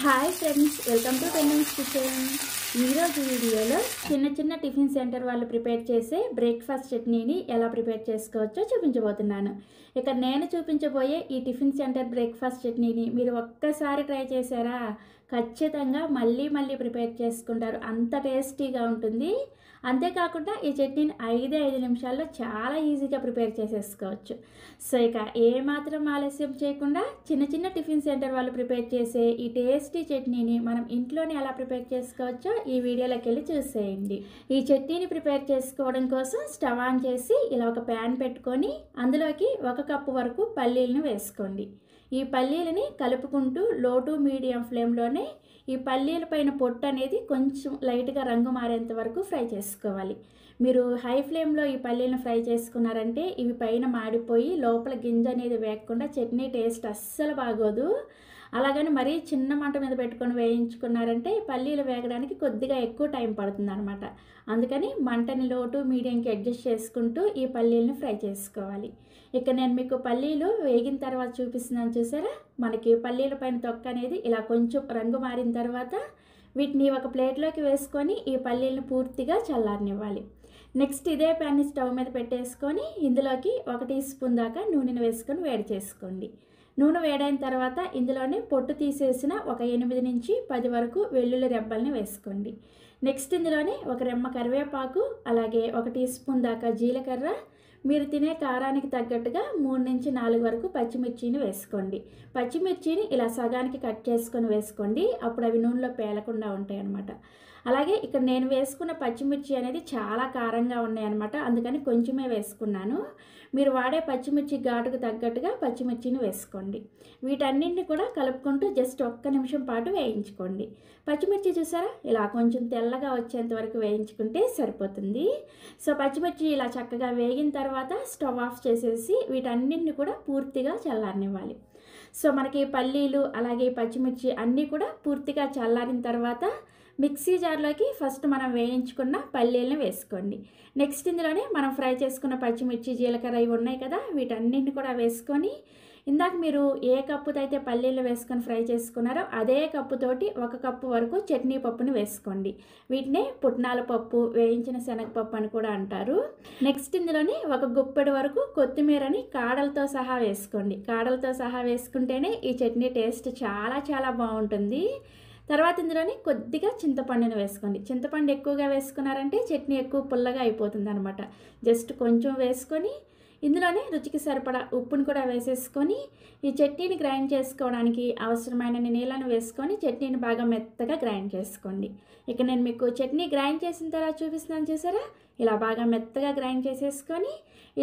Hi friends, welcome to Pennings kitchen. ఈరోజు వీడియోలో చిన్న టిఫిన్ సెంటర్ వాళ్ళు ప్రిపేర్ చేసే బ్రేక్ఫాస్ట్ చట్నీని ఎలా ప్రిపేర్ చేసుకోవచ్చో చూపించబోతున్నాను. ఇక నేను చూపించబోయే ఈ టిఫిన్ సెంటర్ బ్రేక్ఫాస్ట్ చట్నీని మీరు ఒక్కసారి ట్రై చేశారా ఖచ్చితంగా మళ్ళీ ప్రిపేర్ చేసుకుంటారు. అంత టేస్టీగా ఉంటుంది. అంతేకాకుండా ఈ చట్నీని 5 నిమిషాల్లో చాలా ఈజీగా ప్రిపేర్ చేసేసుకోవచ్చు. సో ఇక ఏమాత్రం ఆలస్యం చేయకుండా చిన్న టిఫిన్ సెంటర్ వాళ్ళు ప్రిపేర్ చేసే ఈ టేస్టీ చట్నీని మనం ఇంట్లోనే ఎలా ప్రిపేర్ చేసుకోవచ్చో ఈ వీడియోలోకి వెళ్ళి చూసేయండి. ఈ చట్నీని ప్రిపేర్ చేసుకోవడం కోసం స్టవ్ ఆన్ చేసి ఇలా ఒక ప్యాన్ పెట్టుకొని అందులోకి 1 కప్పు వరకు పల్లీలను వేసుకోండి. ఈ పల్లీలని కలుపుకుంటూ లో టు మీడియం ఫ్లేమ్లోనే ఈ పల్లీల పైన పొట్టు అనేది కొంచెం లైట్గా రంగు మారేంత వరకు ఫ్రై చేసుకోవాలి. మీరు హై ఫ్లేమ్లో ఈ పల్లీలను ఫ్రై చేసుకున్నారంటే ఇవి పైన మాడిపోయి లోపల గింజ అనేది వేయకుండా చట్నీ టేస్ట్ అస్సలు బాగోదు. అలాగని మరీ చిన్న మంట మీద పెట్టుకొని వేయించుకున్నారంటే పల్లీలు వేగడానికి కొద్దిగా ఎక్కువ టైం పడుతుంది అనమాట. అందుకని మంటని లో టు మీడియంకి అడ్జస్ట్ చేసుకుంటూ ఈ పల్లీలను ఫ్రై చేసుకోవాలి. ఇక నేను మీకు పల్లీలు వేగిన తర్వాత చూపిస్తున్నాను, చూసారా? మనకి పల్లీల పైన తొక్క అనేది ఇలా కొంచెం రంగు మారిన తర్వాత వీటిని ఒక ప్లేట్లోకి వేసుకొని ఈ పల్లీలను పూర్తిగా చల్లారనివ్వాలి. నెక్స్ట్ ఇదే ప్యాన్ని స్టవ్ మీద పెట్టేసుకొని ఇందులోకి 1 టీ స్పూన్ దాకా నూనెను వేసుకొని వేడి చేసుకోండి. నూనె వేడైన తర్వాత ఇందులోనే పొట్టు తీసేసిన ఒక 8 నుంచి 10 వరకు వెల్లుల్లి రెబ్బల్ని వేసుకోండి. నెక్స్ట్ ఇందులోనే 1 రెమ్మ కరివేపాకు, అలాగే 1 టీ స్పూన్ దాకా జీలకర్ర, మీరు తినే కారానికి తగ్గట్టుగా 3 నుంచి 4 వరకు పచ్చిమిర్చిని వేసుకోండి. పచ్చిమిర్చిని ఇలా సగానికి కట్ చేసుకొని వేసుకోండి, అప్పుడు అవి నూనెలో పేలకుండా ఉంటాయి అన్నమాట. అలాగే ఇక్కడ నేను వేసుకున్న పచ్చిమిర్చి అనేది చాలా కారంగా ఉన్నాయన్నమాట, అందుకని కొంచెమే వేసుకున్నాను. మీరు వాడే పచ్చిమిర్చి ఘాటుకు తగ్గట్టుగా పచ్చిమిర్చిని వేసుకోండి. వీటన్నింటిని కూడా కలుపుకుంటూ జస్ట్ 1 నిమిషం పాటు వేయించుకోండి. పచ్చిమిర్చి చూసారా, ఇలా కొంచెం తెల్లగా వచ్చేంత వరకు వేయించుకుంటే సరిపోతుంది. సో పచ్చిమిర్చి ఇలా చక్కగా వేగిన తర్వాత స్టవ్ ఆఫ్ చేసేసి వీటన్నింటిని కూడా పూర్తిగా చల్లారనివ్వాలి. సో మనకి పల్లీలు అలాగే పచ్చిమిర్చి అన్నీ కూడా పూర్తిగా చల్లారిన తర్వాత మిక్సీ జార్లోకి ఫస్ట్ మనం వేయించుకున్న పల్లీలను వేసుకోండి. నెక్స్ట్ ఇందులోనే మనం ఫ్రై చేసుకున్న పచ్చిమిర్చి జీలకర్ర ఇవి ఉన్నాయి కదా, వీటన్నింటిని కూడా వేసుకొని ఇందాక మీరు ఏ కప్పుతో అయితే పల్లీలు వేసుకొని ఫ్రై చేసుకున్నారో అదే కప్పుతోటి 1 కప్పు వరకు చట్నీ పప్పుని వేసుకోండి. వీటినే పుట్నాల పప్పు, వేయించిన శనగపప్పు అని కూడా అంటారు. నెక్స్ట్ ఇందులోనే 1 గుప్పెడు వరకు కొత్తిమీరని కాడలతో సహా వేసుకోండి. కాడలతో సహా వేసుకుంటేనే ఈ చట్నీ టేస్ట్ చాలా బాగుంటుంది. తర్వాత ఇందులోని కొద్దిగా చింతపండుని వేసుకోండి. చింతపండు ఎక్కువగా వేసుకున్నారంటే చట్నీ ఎక్కువ పుల్లగా అయిపోతుంది అనమాట. జస్ట్ కొంచెం వేసుకొని ఇందులోనే రుచికి సరిపడా ఉప్పును కూడా వేసేసుకొని ఈ చట్నీని గ్రైండ్ చేసుకోవడానికి అవసరమైన నీళ్ళను వేసుకొని చట్నీని బాగా మెత్తగా గ్రైండ్ చేసుకోండి. ఇక నేను మీకు చట్నీ గ్రైండ్ చేసిన తర్వాత చూపిస్తున్నాను, చూసారా? ఇలా బాగా మెత్తగా గ్రైండ్ చేసేసుకొని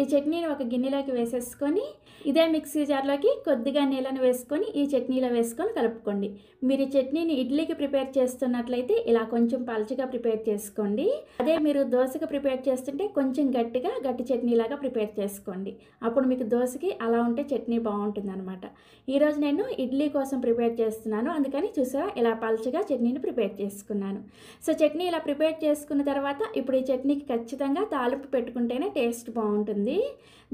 ఈ చట్నీని ఒక గిన్నెలోకి వేసేసుకొని ఇదే మిక్సీ జార్లోకి కొద్దిగా నీళ్ళను వేసుకొని ఈ చట్నీలో వేసుకొని కలుపుకోండి. మీరు ఈ చట్నీని ఇడ్లీకి ప్రిపేర్ చేస్తున్నట్లయితే ఇలా కొంచెం పలచగా ప్రిపేర్ చేసుకోండి. అదే మీరు దోశకి ప్రిపేర్ చేస్తుంటే కొంచెం గట్టి చట్నీలాగా ప్రిపేర్ చేసుకోండి. అప్పుడు మీకు దోశకి అలా ఉంటే చట్నీ బాగుంటుంది అనమాట. ఈరోజు నేను ఇడ్లీ కోసం ప్రిపేర్ చేస్తున్నాను, అందుకని చూసారా ఇలా పలచగా చట్నీని ప్రిపేర్ చేసుకున్నాను. సో చట్నీ ఇలా ప్రిపేర్ చేసుకున్న తర్వాత ఇప్పుడు ఈ చట్నీకి ఖచ్చితంగా తాలింపు పెట్టుకుంటేనే టేస్ట్ బాగుంటుంది.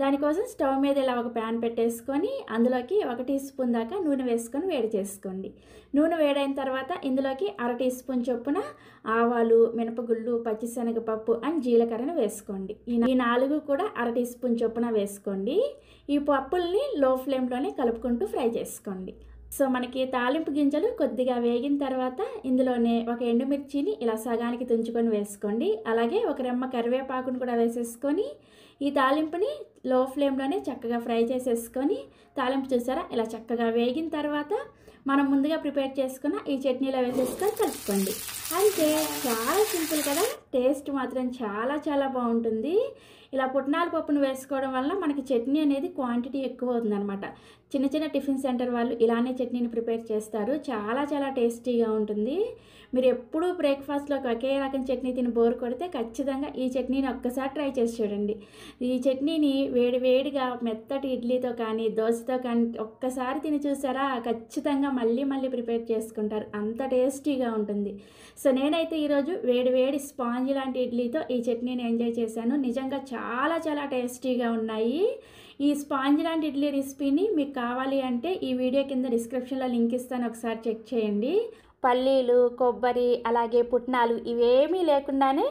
దానికోసం స్టవ్ మీద ఇలా ఒక ప్యాన్ పెట్టేసుకొని అందులోకి 1 టీ స్పూన్ దాకా నూనె వేసుకొని వేడి చేసుకోండి. నూనె వేడైన తర్వాత ఇందులోకి 1/2 టీ స్పూన్ చొప్పున ఆవాలు, మినపగుళ్ళు, పచ్చిశనగపప్పు అండ్ జీలకర్రను వేసుకోండి. ఈ 4 కూడా 1/2 టీ స్పూన్ చొప్పున వేసుకోండి. ఈ పప్పుల్ని లో ఫ్లేమ్లోనే కలుపుకుంటూ ఫ్రై చేసుకోండి. సో మనకి తాలింపు గింజలు కొద్దిగా వేగిన తర్వాత ఇందులోనే 1 ఎండుమిర్చిని ఇలా సగానికి తుంచుకొని వేసుకోండి. అలాగే 1 రెమ్మ కరివేపాకును కూడా వేసేసుకొని ఈ తాలింపుని లో ఫ్లేమ్లోనే చక్కగా ఫ్రై చేసేసుకొని తాలింపు చూసారా ఇలా చక్కగా వేగిన తర్వాత మనం ముందుగా ప్రిపేర్ చేసుకున్న ఈ చట్నీలో వేసేసుకొని కలుపుకోండి. అంటే చాలా సింపుల్ కదా, టేస్ట్ మాత్రం చాలా బాగుంటుంది. ఇలా పుట్నాల పప్పును వేసుకోవడం వల్ల మనకి చట్నీ అనేది క్వాంటిటీ ఎక్కువ అవుతుందన్నమాట. చిన్న టిఫిన్ సెంటర్ వాళ్ళు ఇలానే చట్నీని ప్రిపేర్ చేస్తారు. చాలా టేస్టీగా ఉంటుంది. మీరు ఎప్పుడూ బ్రేక్ఫాస్ట్లోకి ఒకే రకం చట్నీ తిని బోర్ కొడితే ఖచ్చితంగా ఈ చట్నీని ఒక్కసారి ట్రై చేసి చూడండి. ఈ చట్నీని వేడిగా మెత్తటి ఇడ్లీతో కానీ దోశతో కానీ ఒక్కసారి తిని చూసారా ఖచ్చితంగా మళ్ళీ ప్రిపేర్ చేసుకుంటారు. అంత టేస్టీగా ఉంటుంది. సో నేనైతే ఈరోజు వేడి స్పాంజ్ లాంటి ఇడ్లీతో ఈ చట్నీని ఎంజాయ్ చేశాను. నిజంగా చాలా చాలా టేస్టీగా ఉన్నాయి. ఈ స్పాంజ్ లాంటి ఇడ్లీ రెసిపీని మీకు కావాలి అంటే ఈ వీడియో కింద డిస్క్రిప్షన్లో లింక్ ఇస్తాను, ఒకసారి చెక్ చేయండి. పల్లీలు, కొబ్బరి, అలాగే పుట్నాలు ఇవేమీ లేకుండానే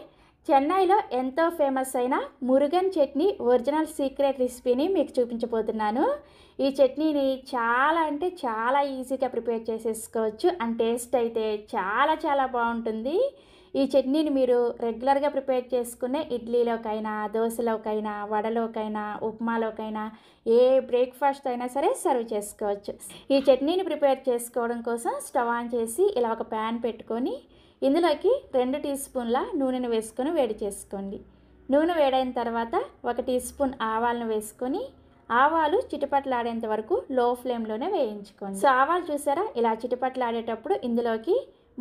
చెన్నైలో ఎంతో ఫేమస్ అయిన మురుగన్ చట్నీ ఒరిజినల్ సీక్రెట్ రెసిపీని మీకు చూపించబోతున్నాను. ఈ చట్నీని చాలా అంటే చాలా ఈజీగా ప్రిపేర్ చేసేసుకోవచ్చు అండ్ టేస్ట్ అయితే చాలా చాలా బాగుంటుంది. ఈ చట్నీని మీరు రెగ్యులర్గా ప్రిపేర్ చేసుకునే ఇడ్లీలోకైనా, దోశలోకైనా, వడలోకైనా, ఉప్మాలోకైనా, ఏ బ్రేక్ఫాస్ట్ అయినా సరే సర్వ్ చేసుకోవచ్చు. ఈ చట్నీని ప్రిపేర్ చేసుకోవడం కోసం స్టవ్ ఆన్ చేసి ఇలా ఒక ప్యాన్ పెట్టుకొని ఇందులోకి 2 టీ స్పూన్ల నూనెను వేసుకొని వేడి చేసుకోండి. నూనె వేడైన తర్వాత 1 టీ స్పూన్ ఆవాలను వేసుకొని ఆవాలు చిటపట్లాడేంత వరకు లో ఫ్లేమ్లోనే వేయించుకోండి. సో ఆవాలు చూసారా ఇలా చిటపట్లాడేటప్పుడు ఇందులోకి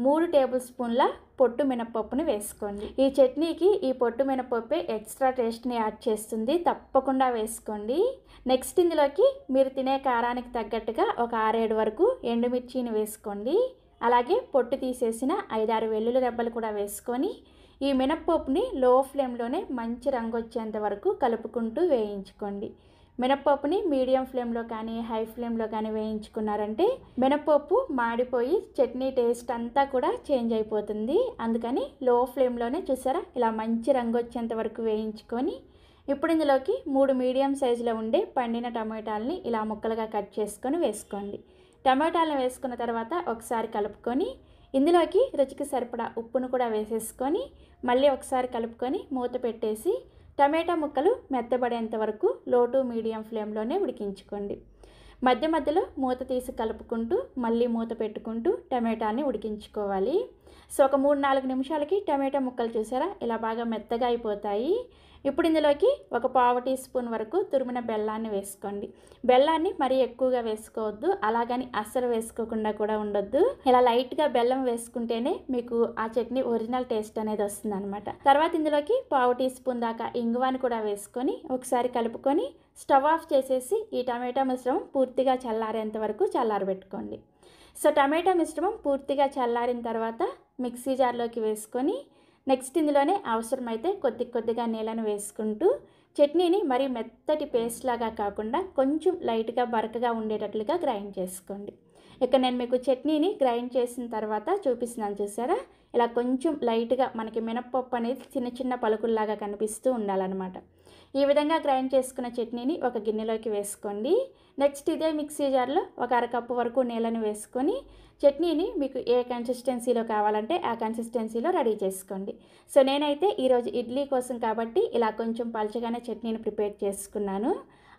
3 టేబుల్ స్పూన్ల పొట్టు మినపప్పుని వేసుకోండి. ఈ చట్నీకి ఈ పొట్టు మినపప్పే ఎక్స్ట్రా టేస్ట్ని యాడ్ చేస్తుంది, తప్పకుండా వేసుకోండి. నెక్స్ట్ ఇందులోకి మీరు తినే కారానికి తగ్గట్టుగా ఒక 6-7 వరకు ఎండుమిర్చిని వేసుకోండి. అలాగే పొట్టు తీసేసిన 5-6 వెల్లుల్లి రెబ్బలు కూడా వేసుకొని ఈ మినప్పప్పుని లో ఫ్లేమ్లోనే మంచి రంగు వచ్చేంత వరకు కలుపుకుంటూ వేయించుకోండి. మినప్పప్పుని మీడియం ఫ్లేమ్లో కానీ హై ఫ్లేమ్లో కానీ వేయించుకున్నారంటే మినప్పప్పు మాడిపోయి చట్నీ టేస్ట్ అంతా కూడా చేంజ్ అయిపోతుంది. అందుకని లో ఫ్లేమ్లోనే చూసారా ఇలా మంచి రంగు వచ్చేంత వరకు వేయించుకొని ఇప్పుడు ఇందులోకి 3 మీడియం సైజులో ఉండే పండిన టమాటాలని ఇలా ముక్కలుగా కట్ చేసుకొని వేసుకోండి. టమాటాలను వేసుకున్న తర్వాత ఒకసారి కలుపుకొని ఇందులోకి రుచికి సరిపడా ఉప్పును కూడా వేసేసుకొని మళ్ళీ ఒకసారి కలుపుకొని మూత పెట్టేసి టమాటా ముక్కలు మెత్తబడేంత వరకు లో టు మీడియం ఫ్లేమ్లోనే ఉడికించుకోండి. మధ్య మధ్యలో మూత తీసి కలుపుకుంటూ మళ్ళీ మూత పెట్టుకుంటూ టమాటాని ఉడికించుకోవాలి. సో ఒక 3-4 నిమిషాలకి టమాటా ముక్కలు చూసారా ఇలా బాగా మెత్తగా అయిపోతాయి. ఇప్పుడు ఇందులోకి ఒక పావు టీ స్పూన్ వరకు తురిమిన బెల్లాన్ని వేసుకోండి. బెల్లాన్ని మరీ ఎక్కువగా వేసుకోవద్దు, అలాగని అస్సలు వేసుకోకుండా కూడా ఉండొద్దు. ఇలా లైట్గా బెల్లం వేసుకుంటేనే మీకు ఆ చట్నీ ఒరిజినల్ టేస్ట్ అనేది వస్తుంది అనమాట. తర్వాత ఇందులోకి పావు టీ స్పూన్ దాకా ఇంగువాని కూడా వేసుకొని ఒకసారి కలుపుకొని స్టవ్ ఆఫ్ చేసేసి ఈ టమాటా మిశ్రమం పూర్తిగా చల్లారేంత వరకు చల్లారబెట్టుకోండి. సో టమాటా మిశ్రమం పూర్తిగా చల్లారిన తర్వాత మిక్సీ జార్లోకి వేసుకొని నెక్స్ట్ ఇందులోనే అవసరమైతే కొద్దిగా నీళ్ళను వేసుకుంటూ చట్నీని మరీ మెత్తటి పేస్ట్ లాగా కాకుండా కొంచెం లైట్గా బరకగా ఉండేటట్లుగా గ్రైండ్ చేసుకోండి. ఇక్కడ నేను మీకు చట్నీని గ్రైండ్ చేసిన తర్వాత చూపిస్తున్నాను చూసారా ఇలా కొంచెం లైట్గా మనకి మినప్పప్పు అనేది చిన్న చిన్న పలుకుల్లాగా కనిపిస్తూ ఉండాలన్నమాట. ఈ విధంగా గ్రైండ్ చేసుకున్న చట్నీని ఒక గిన్నెలోకి వేసుకోండి. నెక్స్ట్ ఇదే మిక్సీ జార్లో ఒక 1/2 కప్పు వరకు నీళ్ళని వేసుకొని చట్నీని మీకు ఏ కన్సిస్టెన్సీలో కావాలంటే ఆ కన్సిస్టెన్సీలో రెడీ చేసుకోండి. సో నేనైతే ఈరోజు ఇడ్లీ కోసం కాబట్టి ఇలా కొంచెం పలచగానే చట్నీని ప్రిపేర్ చేసుకున్నాను.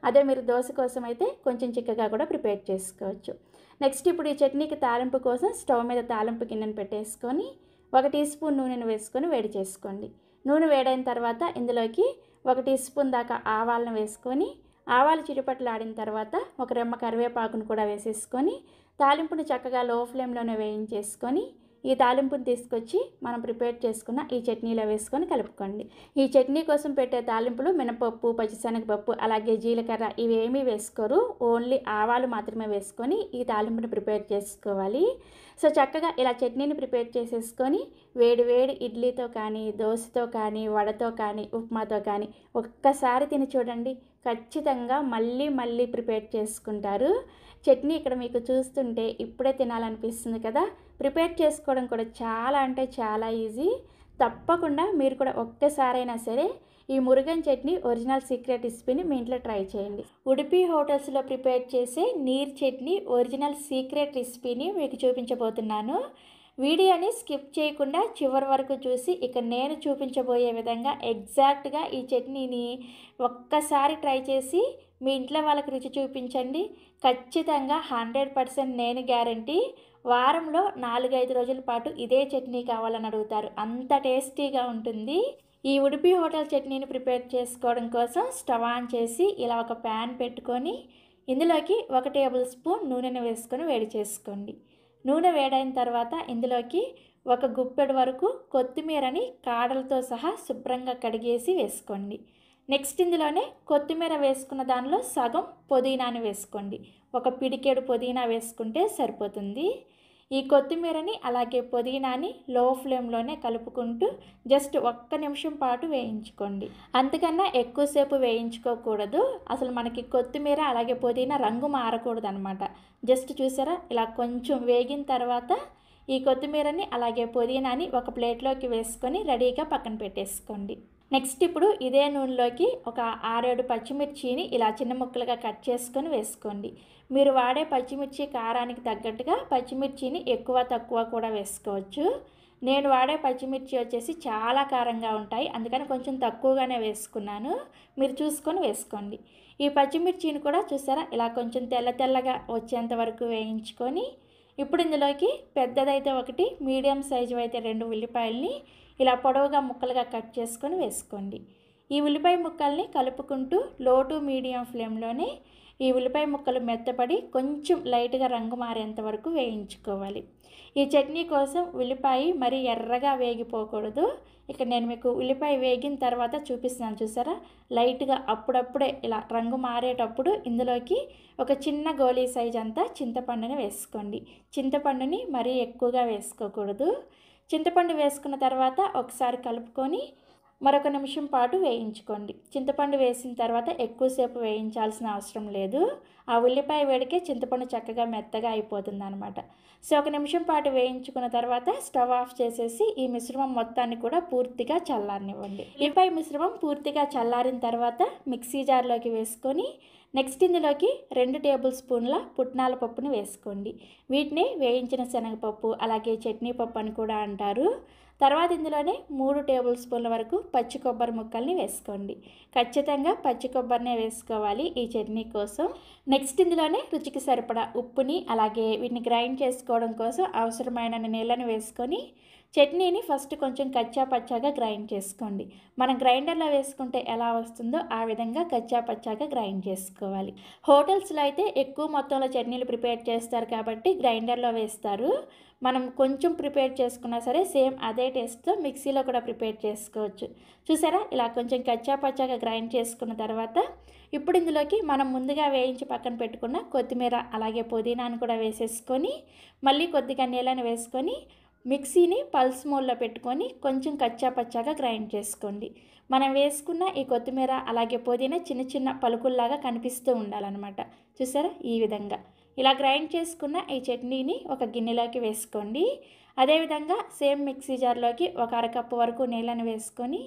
అదే మీరు దోశ కోసం అయితే కొంచెం చిక్కగా కూడా ప్రిపేర్ చేసుకోవచ్చు. నెక్స్ట్ ఇప్పుడు ఈ చట్నీకి తాలింపు కోసం స్టవ్ మీద తాలింపు గిన్నెను పెట్టేసుకొని 1 టీ స్పూన్ నూనెను వేసుకొని వేడి చేసుకోండి. నూనె వేడైన తర్వాత ఇందులోకి 1 టీ స్పూన్ దాకా ఆవాలను వేసుకొని ఆవాలు చిటపటలాడిన తర్వాత ఒక రెమ్మ కరివేపాకును కూడా వేసేసుకొని తాలింపును చక్కగా లో ఫ్లేమ్లోనే వేయించేసుకొని ఈ తాలింపును తీసుకొచ్చి మనం ప్రిపేర్ చేసుకున్న ఈ చట్నీలో వేసుకొని కలుపుకోండి. ఈ చట్నీ కోసం పెట్టే తాలింపులు మినపప్పు, పచ్చిశనగపప్పు, అలాగే జీలకర్ర ఇవేమీ వేసుకోరు, ఓన్లీ ఆవాలు మాత్రమే వేసుకొని ఈ తాలింపును ప్రిపేర్ చేసుకోవాలి. సో చక్కగా ఇలా చట్నీని ప్రిపేర్ చేసేసుకొని వేడి వేడి ఇడ్లీతో కానీ, దోశతో కానీ, వడతో కానీ, ఉప్మాతో కానీ ఒక్కసారి తిని చూడండి, ఖచ్చితంగా మళ్ళీ ప్రిపేర్ చేసుకుంటారు. చట్నీ ఇక్కడ మీకు చూస్తుంటే ఇప్పుడే తినాలనిపిస్తుంది కదా. ప్రిపేర్ చేసుకోవడం కూడా చాలా అంటే చాలా ఈజీ. తప్పకుండా మీరు కూడా ఒక్కసారైనా సరే ఈ మురుగన్ చట్నీ ఒరిజినల్ సీక్రెట్ రెసిపీని మీ ఇంట్లో ట్రై చేయండి. ఉడిపి హోటల్స్లో ప్రిపేర్ చేసే నీర్ చట్నీ ఒరిజినల్ సీక్రెట్ రెసిపీని మీకు చూపించబోతున్నాను. వీడియోని స్కిప్ చేయకుండా చివరి వరకు చూసి ఇక నేను చూపించబోయే విధంగా ఎగ్జాక్ట్గా ఈ చట్నీని ఒక్కసారి ట్రై చేసి మీ ఇంట్లో వాళ్ళకి రుచి చూపించండి. ఖచ్చితంగా 100% నేను గ్యారంటీ వారంలో 4-5 రోజుల పాటు ఇదే చట్నీ కావాలని అడుగుతారు, అంత టేస్టీగా ఉంటుంది. ఈ ఉడిపి హోటల్ చట్నీని ప్రిపేర్ చేసుకోవడం కోసం స్టవ్ ఆన్ చేసి ఇలా ఒక ప్యాన్ పెట్టుకొని ఇందులోకి 1 టేబుల్ స్పూన్ నూనెను వేసుకొని వేడి చేసుకోండి. నూనె వేడైన తర్వాత ఇందులోకి 1 గుప్పెడు వరకు కొత్తిమీరని కాడలతో సహా శుభ్రంగా కడిగేసి వేసుకోండి. నెక్స్ట్ ఇందులోనే కొత్తిమీర వేసుకున్న దానిలో సగం పుదీనాని వేసుకోండి. 1 పిడికెడు పుదీనా వేసుకుంటే సరిపోతుంది. ఈ కొత్తిమీరని అలాగే పుదీనాని లో ఫ్లేమ్లోనే కలుపుకుంటూ జస్ట్ 1 నిమిషం పాటు వేయించుకోండి. అంతకన్నా ఎక్కువసేపు వేయించుకోకూడదు. అసలు మనకి కొత్తిమీర అలాగే పుదీనా రంగు మారకూడదు అనమాట. జస్ట్ చూసారా ఇలా కొంచెం వేగిన తర్వాత ఈ కొత్తిమీరని అలాగే పుదీనాని ఒక ప్లేట్లోకి వేసుకొని రెడీగా పక్కన పెట్టేసుకోండి. నెక్స్ట్ ఇప్పుడు ఇదే నూనెలోకి ఒక 6-7 పచ్చిమిర్చిని ఇలా చిన్న ముక్కలుగా కట్ చేసుకొని వేసుకోండి. మీరు వాడే పచ్చిమిర్చి కారానికి తగ్గట్టుగా పచ్చిమిర్చిని ఎక్కువ తక్కువ కూడా వేసుకోవచ్చు. నేను వాడే పచ్చిమిర్చి వచ్చేసి చాలా కారంగా ఉంటాయి, అందుకని కొంచెం తక్కువగానే వేసుకున్నాను. మీరు చూసుకొని వేసుకోండి. ఈ పచ్చిమిర్చిని కూడా చూసారా ఇలా కొంచెం తెల్లగా వచ్చేంత వరకు వేయించుకొని ఇప్పుడు ఇందులోకి పెద్దదైతే 1, మీడియం సైజు అయితే 2 ఉల్లిపాయల్ని ఇలా పొడవుగా ముక్కలుగా కట్ చేసుకొని వేసుకోండి. ఈ ఉల్లిపాయ ముక్కల్ని కలుపుకుంటూ లో టు మీడియం ఫ్లేమ్లోనే ఈ ఉల్లిపాయ ముక్కలు మెత్తపడి కొంచెం లైట్గా రంగు మారేంత వరకు వేయించుకోవాలి. ఈ చట్నీ కోసం ఉల్లిపాయ మరీ ఎర్రగా వేగిపోకూడదు. ఇక్కడ నేను మీకు ఉల్లిపాయ వేగిన తర్వాత చూపిస్తున్నాను చూసారా, లైట్గా అప్పుడప్పుడే ఇలా రంగు మారేటప్పుడు ఇందులోకి ఒక చిన్న గోళీ సైజ్ అంతా చింతపండుని వేసుకోండి. చింతపండుని మరీ ఎక్కువగా వేసుకోకూడదు. చింతపండు వేసుకున్న తర్వాత ఒకసారి కలుపుకొని మరొక నిమిషం పాటు వేయించుకోండి. చింతపండు వేసిన తర్వాత ఎక్కువసేపు వేయించాల్సిన అవసరం లేదు. ఆ ఉల్లిపాయ వేడికే చింతపండు చక్కగా మెత్తగా అయిపోతుంది అనమాట. సో 1 నిమిషం పాటు వేయించుకున్న తర్వాత స్టవ్ ఆఫ్ చేసేసి ఈ మిశ్రమం మొత్తాన్ని కూడా పూర్తిగా చల్లారనివ్వండి. ఉల్లిపాయ మిశ్రమం పూర్తిగా చల్లారిన తర్వాత మిక్సీ జార్లోకి వేసుకొని నెక్స్ట్ ఇందులోకి 2 టేబుల్ స్పూన్ల పుట్నాల పప్పుని వేసుకోండి. వీటిని వేయించిన శనగపప్పు అలాగే చట్నీ పప్పు అని కూడా అంటారు. తర్వాత ఇందులోనే 3 టేబుల్ స్పూన్ల వరకు పచ్చి కొబ్బరి ముక్కల్ని వేసుకోండి. ఖచ్చితంగా పచ్చి కొబ్బరినే వేసుకోవాలి ఈ చట్నీ కోసం. నెక్స్ట్ ఇందులోనే రుచికి సరిపడా ఉప్పుని అలాగే వీటిని గ్రైండ్ చేసుకోవడం కోసం అవసరమైన నీళ్ళని వేసుకొని చట్నీని ఫస్ట్ కొంచెం కచ్చా పచ్చాగా గ్రైండ్ చేసుకోండి. మనం గ్రైండర్లో వేసుకుంటే ఎలా వస్తుందో ఆ విధంగా కచ్చా పచ్చాగా గ్రైండ్ చేసుకోవాలి. హోటల్స్లో అయితే ఎక్కువ మొత్తంలో చట్నీలు ప్రిపేర్ చేస్తారు కాబట్టి గ్రైండర్లో వేస్తారు. మనం కొంచెం ప్రిపేర్ చేసుకున్నా సరే సేమ్ అదే టేస్ట్తో మిక్సీలో కూడా ప్రిపేర్ చేసుకోవచ్చు. చూసారా ఇలా కొంచెం కచ్చా పచ్చాగా గ్రైండ్ చేసుకున్న తర్వాత ఇప్పుడు ఇందులోకి మనం ముందుగా వేయించి పక్కన పెట్టుకున్న కొత్తిమీర అలాగే పుదీనాను కూడా వేసేసుకొని మళ్ళీ కొద్దిగా నీళ్ళని వేసుకొని మిక్సీని పల్స్ మోడ్లో పెట్టుకొని కొంచెం కచ్చా పచ్చాగా గ్రైండ్ చేసుకోండి. మనం వేసుకున్న ఈ కొత్తిమీర అలాగే పుదీనా చిన్న చిన్న పలుకుల్లాగా కనిపిస్తూ ఉండాలన్నమాట. చూసారా ఈ విధంగా ఇలా గ్రైండ్ చేసుకున్న ఈ చట్నీని ఒక గిన్నెలోకి వేసుకోండి. అదేవిధంగా సేమ్ మిక్సీ జార్లోకి ఒక 1/2 కప్పు వరకు నీళ్ళని వేసుకొని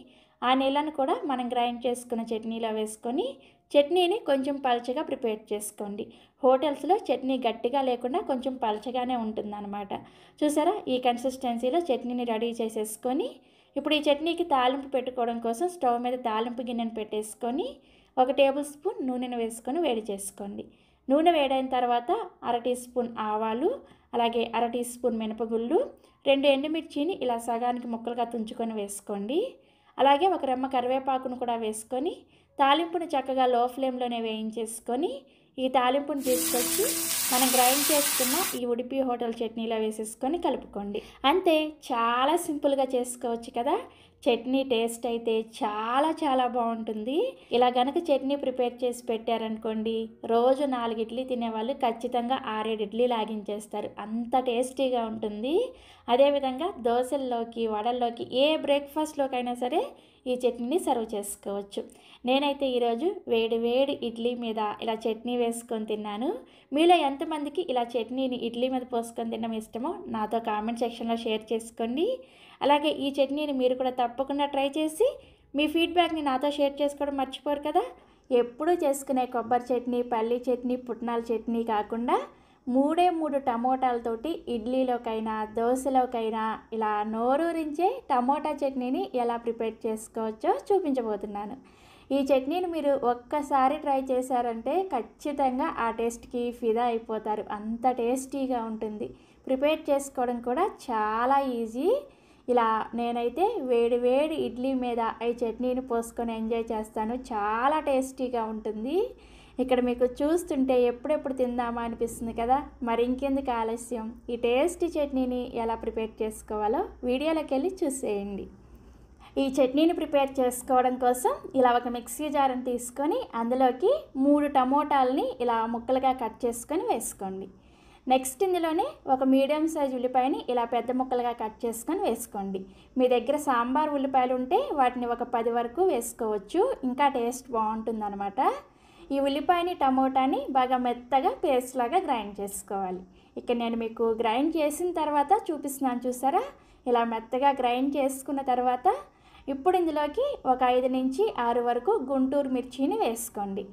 ఆ నీళ్ళను కూడా మనం గ్రైండ్ చేసుకున్న చట్నీలో వేసుకొని చట్నీని కొంచెం పలచగా ప్రిపేర్ చేసుకోండి. హోటల్స్లో చట్నీ గట్టిగా లేకుండా కొంచెం పలచగానే ఉంటుందన్నమాట. చూసారా ఈ కన్సిస్టెన్సీలో చట్నీని రెడీ చేసేసుకొని ఇప్పుడు ఈ చట్నీకి తాలింపు పెట్టుకోవడం కోసం స్టవ్ మీద తాలింపు గిన్నెను పెట్టేసుకొని 1 టేబుల్ స్పూన్ నూనెను వేసుకొని వేడి చేసుకోండి. నూనె వేడైన తర్వాత 1/2 టీ స్పూన్ ఆవాలు అలాగే 1/2 టీ స్పూన్ మినపగుళ్ళు 2 ఎండుమిర్చిని ఇలా సగానికి ముక్కలుగా తుంచుకొని వేసుకోండి. అలాగే 1 రెమ్మ కరివేపాకును కూడా వేసుకొని తాలింపుని చక్కగా లో ఫ్లేమ్లోనే వేయించేసుకొని ఈ తాలింపుని తీసుకొచ్చి మనం గ్రైండ్ చేసుకున్న ఈ ఉడిపి హోటల్ చట్నీలో వేసేసుకొని కలుపుకోండి. అంతే, చాలా సింపుల్గా చేసుకోవచ్చు కదా. చట్నీ టేస్ట్ అయితే చాలా బాగుంటుంది. ఇలా గనక చట్నీ ప్రిపేర్ చేసి పెట్టారనుకోండి, రోజు 4 ఇడ్లీ తినేవాళ్ళు ఖచ్చితంగా 6-7 ఇడ్లీ లాగించేస్తారు. అంత టేస్టీగా ఉంటుంది. అదేవిధంగా దోశల్లోకి వడల్లోకి ఏ బ్రేక్ఫాస్ట్లోకైనా సరే ఈ చట్నీని సర్వ్ చేసుకోవచ్చు. నేనైతే ఈరోజు వేడి ఇడ్లీ మీద ఇలా చట్నీ వేసుకొని తిన్నాను. మీలో ఎంతమందికి ఇలా చట్నీని ఇడ్లీ మీద పోసుకొని తినడం ఇష్టమో నాతో కామెంట్ సెక్షన్లో షేర్ చేసుకోండి. అలాగే ఈ చట్నీని మీరు కూడా తప్పకుండా ట్రై చేసి మీ ఫీడ్బ్యాక్ని నాతో షేర్ చేసుకోవడం మర్చిపోరు కదా. ఎప్పుడూ చేసుకునే కొబ్బరి చట్నీ, పల్లి చట్నీ, పుట్నాల చట్నీ కాకుండా 3 టమోటాలతోటి ఇడ్లీలోకైనా దోశలోకైనా ఇలా నోరూరించే టమోటా చట్నీని ఎలా ప్రిపేర్ చేసుకోవచ్చో చూపించబోతున్నాను. ఈ చట్నీని మీరు ఒక్కసారి ట్రై చేశారంటే ఖచ్చితంగా ఆ టేస్ట్కి ఫిదా అయిపోతారు. అంత టేస్టీగా ఉంటుంది. ప్రిపేర్ చేసుకోవడం కూడా చాలా ఈజీ. ఇలా నేనైతే వేడి ఇడ్లీ మీద ఈ చట్నీని పోసుకొని ఎంజాయ్ చేస్తాను. చాలా టేస్టీగా ఉంటుంది. ఇక్కడ మీకు చూస్తుంటే ఎప్పుడెప్పుడు తిందామా అనిపిస్తుంది కదా. మరి ఇంకెందుకు ఆలస్యం, ఈ టేస్టీ చట్నీని ఎలా ప్రిపేర్ చేసుకోవాలో వీడియోలోకి వెళ్ళి చూసేయండి. ఈ చట్నీని ప్రిపేర్ చేసుకోవడం కోసం ఇలా ఒక మిక్సీ జార్ని తీసుకొని అందులోకి 3 టమోటాలని ఇలా ముక్కలుగా కట్ చేసుకొని వేసుకోండి. నెక్స్ట్ ఇందులోనే ఒక మీడియం సైజ్ ఉల్లిపాయని ఇలా పెద్ద ముక్కలుగా కట్ చేసుకొని వేసుకోండి. మీ దగ్గర సాంబార్ ఉల్లిపాయలు ఉంటే వాటిని ఒక 10 వరకు వేసుకోవచ్చు, ఇంకా టేస్ట్ బాగుంటుందన్నమాట. ఈ ఉల్లిపాయని టమోటాని బాగా మెత్తగా పేస్ట్ లాగా గ్రైండ్ చేసుకోవాలి. ఇక్కడ నేను మీకు గ్రైండ్ చేసిన తర్వాత చూపిస్తున్నాను, చూసారా? ఇలా మెత్తగా గ్రైండ్ చేసుకున్న తర్వాత ఇప్పుడు ఇందులోకి ఒక 5 నుంచి 6 వరకు గుంటూరు మిర్చిని వేసుకోండి.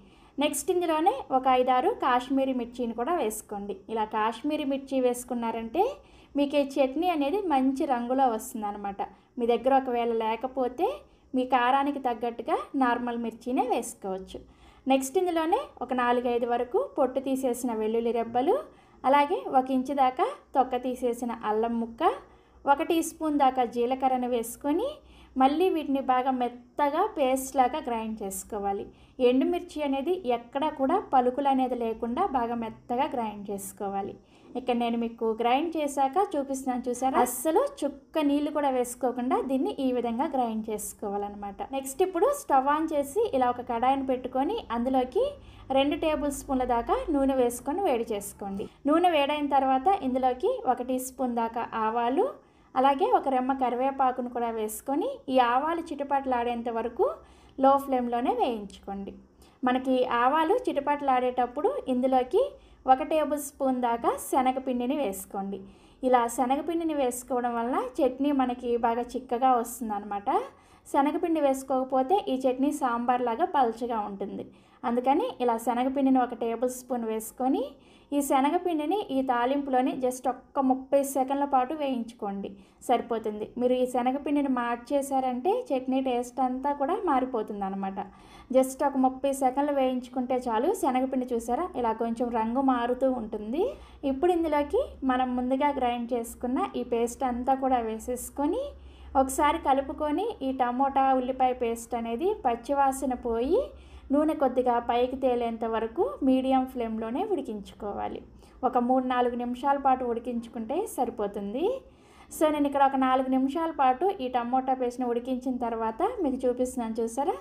నెక్స్ట్ ఇందులోనే ఒక 5-6 కాశ్మీరీ మిర్చిని కూడా వేసుకోండి. ఇలా కాశ్మీరీ మిర్చి వేసుకున్నారంటే మీకు ఈ చట్నీ అనేది మంచి రంగులో వస్తుందన్నమాట. మీ దగ్గర ఒకవేళ లేకపోతే మీ కారానికి తగ్గట్టుగా నార్మల్ మిర్చినే వేసుకోవచ్చు. నెక్స్ట్ ఇందులోనే ఒక 4-5 వరకు పొట్టు తీసేసిన వెల్లుల్లి రెబ్బలు, అలాగే 1 ఇంచు దాకా తొక్క తీసేసిన అల్లం ముక్క, 1 టీ స్పూన్ దాకా జీలకర్రను వేసుకొని మళ్ళీ వీటిని బాగా మెత్తగా పేస్ట్ లాగా గ్రైండ్ చేసుకోవాలి. ఎండుమిర్చి అనేది ఎక్కడా కూడా పలుకులు అనేది లేకుండా బాగా మెత్తగా గ్రైండ్ చేసుకోవాలి. ఇక్కడ నేను మీకు గ్రైండ్ చేశాక చూపిస్తున్నాను, చూసారా? అస్సలు చుక్క నీళ్ళు కూడా వేసుకోకుండా దీన్ని ఈ విధంగా గ్రైండ్ చేసుకోవాలన్నమాట. నెక్స్ట్ ఇప్పుడు స్టవ్ ఆన్ చేసి ఇలా ఒక కడాయిని పెట్టుకొని అందులోకి 2 టేబుల్ స్పూన్ల దాకా నూనె వేసుకొని వేడి చేసుకోండి. నూనె వేడైన తర్వాత ఇందులోకి 1 టీ స్పూన్ దాకా ఆవాలు, అలాగే ఒక రెమ్మ కరివేపాకును కూడా వేసుకొని ఈ ఆవాలు చిటపటలాడేంత వరకు లో ఫ్లేమ్లోనే వేయించుకోండి. మనకి ఆవాలు చిటపటలాడేటప్పుడు ఇందులోకి 1 టేబుల్ స్పూన్ దాకా శనగపిండిని వేసుకోండి. ఇలా శనగపిండిని వేసుకోవడం వల్ల చట్నీ మనకి బాగా చిక్కగా వస్తుందన్నమాట. శనగపిండి వేసుకోకపోతే ఈ చట్నీ సాంబార్ లాగా పల్చగా ఉంటుంది. అందుకని ఇలా శనగపిండిని 1 టేబుల్ స్పూన్ వేసుకొని ఈ శనగపిండిని ఈ తాలింపులోని జస్ట్ ఒక్క 30 సెకండ్ల పాటు వేయించుకోండి, సరిపోతుంది. మీరు ఈ శనగపిండిని మార్చేశారంటే చట్నీ టేస్ట్ అంతా కూడా మారిపోతుంది అనమాట. జస్ట్ ఒక 30 సెకండ్లు వేయించుకుంటే చాలు. శనగపిండి చూసారా ఇలా కొంచెం రంగు మారుతూ ఉంటుంది. ఇప్పుడు ఇందులోకి మనం ముందుగా గ్రైండ్ చేసుకున్న ఈ పేస్ట్ అంతా కూడా వేసేసుకొని ఒకసారి కలుపుకొని ఈ టమోటా ఉల్లిపాయ పేస్ట్ అనేది పచ్చివాసన పోయి నూనె కొద్దిగా పైకి తేలేంత వరకు మీడియం ఫ్లేమ్లోనే ఉడికించుకోవాలి. ఒక 3-4 నిమిషాల పాటు ఉడికించుకుంటే సరిపోతుంది. సో నేను ఇక్కడ ఒక 4 నిమిషాల పాటు ఈ టమోటా పేస్ట్ని ఉడికించిన తర్వాత మీకు చూపిస్తున్నాను, చూసారా?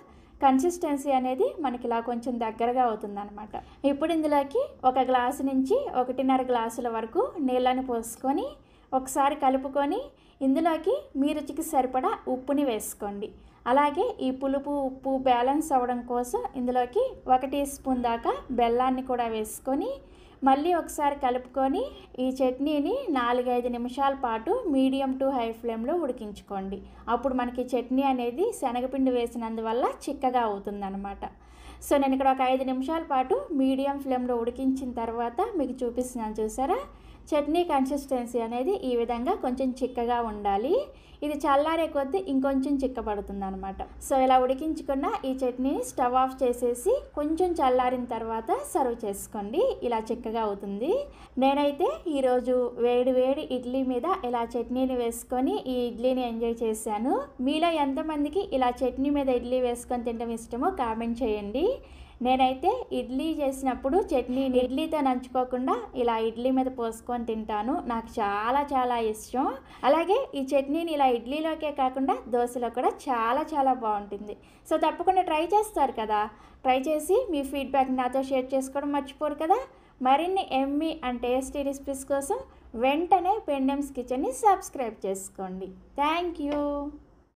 కన్సిస్టెన్సీ అనేది మనకి ఇలా కొంచెం దగ్గరగా అవుతుందన్నమాట. ఇప్పుడు ఇందులోకి 1 గ్లాసు నుంచి 1.5 గ్లాసుల వరకు నీళ్ళని పోసుకొని ఒకసారి కలుపుకొని ఇందులోకి మీ రుచికి సరిపడా ఉప్పుని వేసుకోండి. అలాగే ఈ పులుపు ఉప్పు బ్యాలెన్స్ అవ్వడం కోసం ఇందులోకి 1 టీ స్పూన్ దాకా బెల్లాన్ని కూడా వేసుకొని మళ్ళీ ఒకసారి కలుపుకొని ఈ చట్నీని 4-5 నిమిషాల పాటు మీడియం టు హై ఫ్లేమ్లో ఉడికించుకోండి. అప్పుడు మనకి చట్నీ అనేది శనగపిండి వేసినందువల్ల చిక్కగా అవుతుందన్నమాట. సో నేను ఇక్కడ ఒక 5 నిమిషాల పాటు మీడియం ఫ్లేమ్లో ఉడికించిన తర్వాత మీకు చూపిస్తున్నాను, చూసారా? చట్నీ కన్సిస్టెన్సీ అనేది ఈ విధంగా కొంచెం చిక్కగా ఉండాలి. ఇది చల్లారే కొద్దీ ఇంకొంచెం చిక్కబడుతుంది అనమాట. సో ఇలా ఉడికించుకున్న ఈ చట్నీని స్టవ్ ఆఫ్ చేసేసి కొంచెం చల్లారిన తర్వాత సర్వ్ చేసుకోండి. ఇలా చిక్కగా అవుతుంది. నేనైతే ఈరోజు వేడి వేడి ఇడ్లీ మీద ఇలా చట్నీని వేసుకొని ఈ ఇడ్లీని ఎంజాయ్ చేశాను. మీలో ఎంతమందికి ఇలా చట్నీ మీద ఇడ్లీ వేసుకొని తినడం ఇష్టమో కామెంట్ చేయండి. నేనైతే ఇడ్లీ చేసినప్పుడు చట్నీని ఇడ్లీతో నంచుకోకుండా ఇలా ఇడ్లీ మీద పోసుకొని తింటాను. నాకు చాలా చాలా ఇష్టం. అలాగే ఈ చట్నీని ఇలా ఇడ్లీలోకే కాకుండా దోశలో కూడా చాలా చాలా బాగుంటుంది. సో తప్పకుండా ట్రై చేస్తారు కదా. ట్రై చేసి మీ ఫీడ్బ్యాక్ నాతో షేర్ చేసుకోవడం మర్చిపోరు కదా. మరిన్ని ఎమ్మీ అండ్ టేస్టీ రెసిపీస్ కోసం వెంటనే పెండెమ్స్ కిచెన్ని సబ్స్క్రైబ్ చేసుకోండి. Thank you.